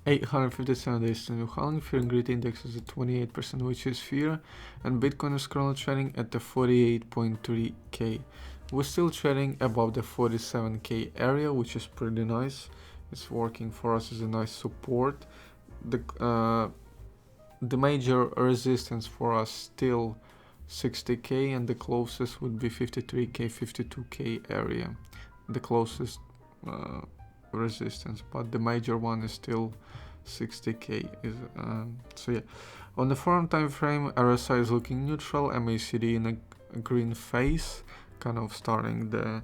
857 days to new halving. Fear and greed index is at 28%, which is fear, and Bitcoin is currently trading at the 48.3k. We're still trading above the 47k area, which is pretty nice. It's working for us as a nice support. The major resistance for us still 60k, and the closest would be 53k, 52k area. The closest resistance, but the major one is still 60k. So yeah, on the 4-hour time frame, RSI is looking neutral, MACD in a green phase, kind of starting the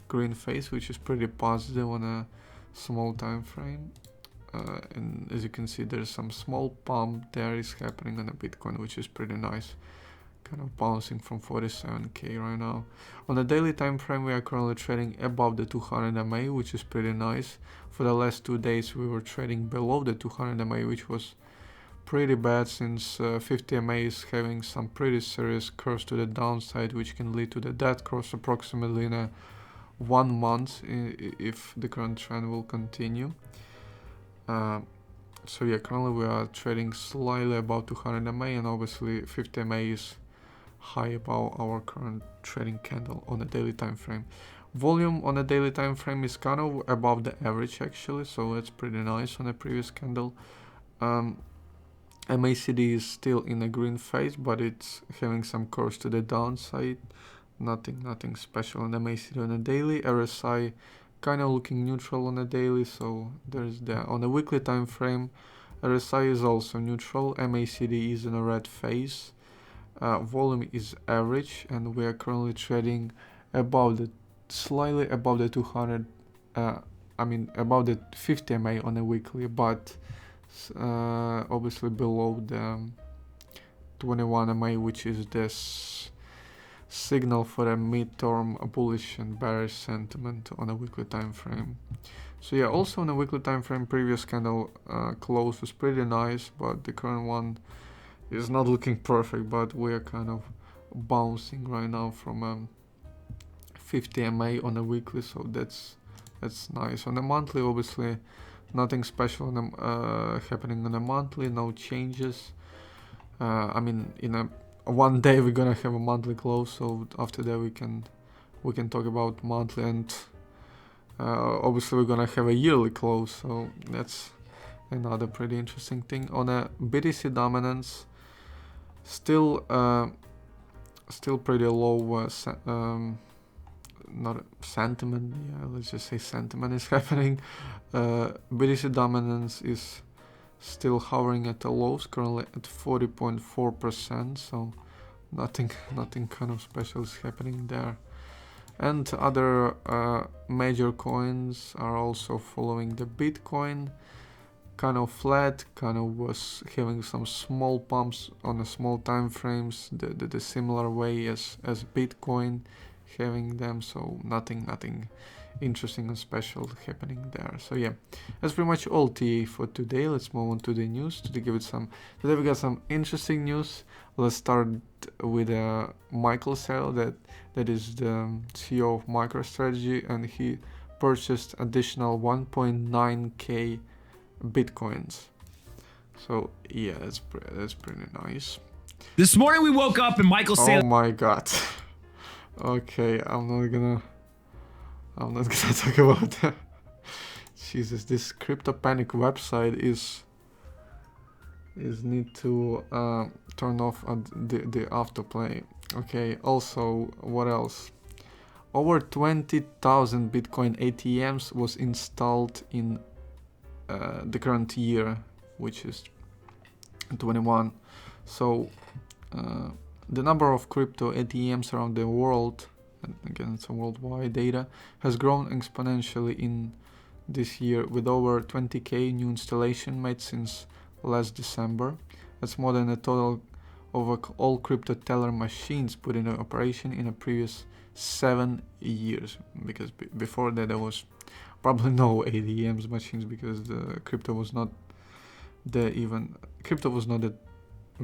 green phase, which is pretty positive on a small time frame. And as you can see, there's some small pump there is happening on the Bitcoin, which is pretty nice, kind of bouncing from 47k right now. On the daily time frame, we are currently trading above the 200 MA, which is pretty nice. For the last 2 days, we were trading below the 200 MA, which was pretty bad, since 50 MA is having some pretty serious curves to the downside, which can lead to the dead cross approximately in 1 month if the current trend will continue. So yeah, currently we are trading slightly above 200 MA, and obviously 50 MA is high above our current trading candle on the daily time frame. Volume on the daily time frame is kind of above the average actually, so that's pretty nice on the previous candle. MACD is still in a green phase, but it's having some curves to the downside. Nothing special on the MACD on the daily. RSI kind of looking neutral on the daily, so there's that. On the weekly time frame, RSI is also neutral. MACD is in a red phase. Volume is average, and we are currently trading slightly above the 200. Above the 50 MA on a weekly, but obviously below the 21 MA, which is this signal for a mid-term bullish and bearish sentiment on a weekly time frame. So yeah, also on a weekly time frame, previous candle close was pretty nice, but the current one is not looking perfect, but we are kind of bouncing right now from 50 MA on a weekly, so that's nice. On the monthly, obviously nothing special happening on a monthly, no changes. In one day we're gonna have a monthly close, so after that we can talk about monthly, and obviously we're gonna have a yearly close, so that's another pretty interesting thing. On a BTC dominance, still pretty low not sentiment, yeah, let's just say sentiment is happening. BTC dominance is still hovering at the lows, currently at 40.4%, so nothing kind of special is happening there. And other major coins are also following the Bitcoin, kind of flat, kind of was having some small pumps on the small time frames, the similar way as Bitcoin having them, so nothing interesting and special happening there. So yeah, that's pretty much all TA for today. Let's move on to the news. Today we got some interesting news. Let's start with Michael Saylor, that is the CEO of MicroStrategy, and he purchased additional 1.9k bitcoins. So yeah, that's pretty nice. This morning we woke up and Michael Saylor. Oh my god. Okay, I'm not gonna talk about that. Jesus, this Crypto Panic website is need to turn off the autoplay. Okay, also, what else? Over 20,000 Bitcoin ATMs was installed in the current year, which is 21. So the number of crypto ATMs around the world, and again it's a worldwide data, has grown exponentially in this year, with over 20k new installation made since last December. That's more than a total of all crypto teller machines put in operation in the previous 7 years, because before that there was probably no ATMs machines, because the crypto was not that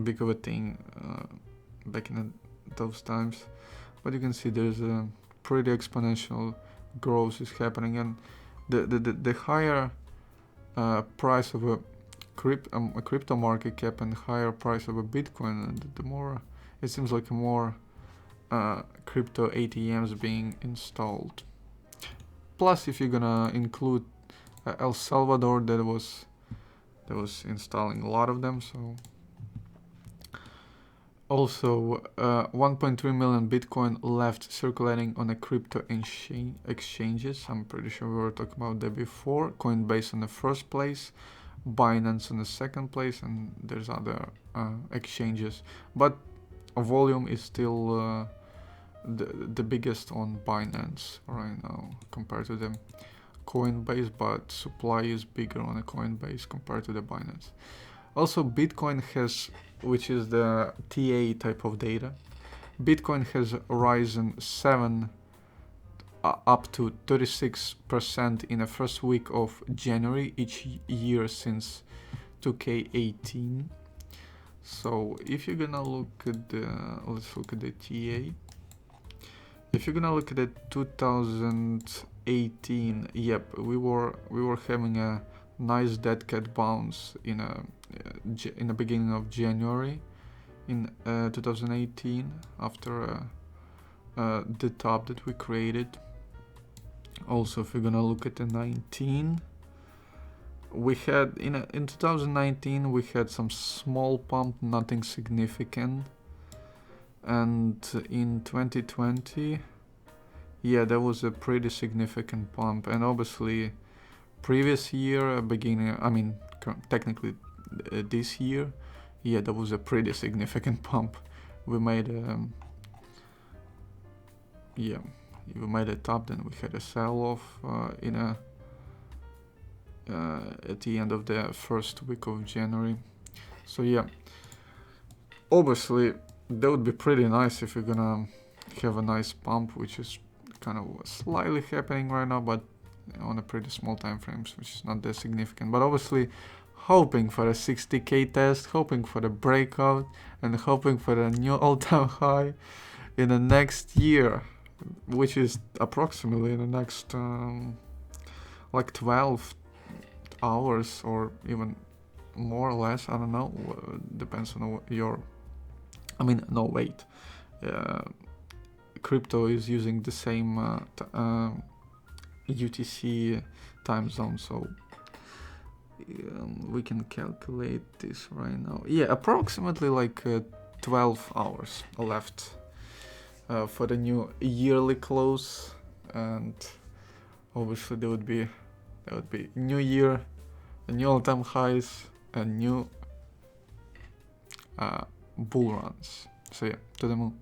big of a thing back in those times. But you can see there's a pretty exponential growth is happening, and the higher price of a a crypto market cap and higher price of a Bitcoin, the more it seems like more crypto ATMs being installed. Plus, if you're gonna include El Salvador, that was installing a lot of them. So also 1.3 million Bitcoin left circulating on the crypto exchanges. I'm pretty sure we were talking about that before. Coinbase in the first place, Binance in the second place, and there's other exchanges, but volume is still the biggest on Binance right now compared to the Coinbase, but supply is bigger on a Coinbase compared to the Binance. Also, Bitcoin has, which is the TA type of data, Bitcoin has risen up to 36% in the first week of January each year since 2K18. So if you're gonna look at the, let's look at the TA. If you're gonna look at the 2018, yep, we were having a nice dead cat bounce in the beginning of January in 2018 after the top that we created. Also, if you're gonna look at the 19, we had in 2019 we had some small pump, nothing significant, and in 2020, yeah, that was a pretty significant pump. And obviously previous year beginning, I mean technically this year, yeah, that was a pretty significant pump. We made yeah, we made a top, then we had a sell-off at the end of the first week of January. So yeah, obviously that would be pretty nice if you're gonna have a nice pump, which is kind of slightly happening right now, but on a pretty small time frames, which is not that significant. But obviously hoping for a 60k test, hoping for the breakout, and hoping for the new all-time high in the next year, which is approximately in the next like 12 hours or even more or less, I don't know, depends on your, I mean, no, wait, crypto is using the same UTC time zone, so we can calculate this right now. Yeah, approximately like 12 hours left for the new yearly close, and obviously there would be new year, new all-time highs, and new bull runs. So yeah, to the moon.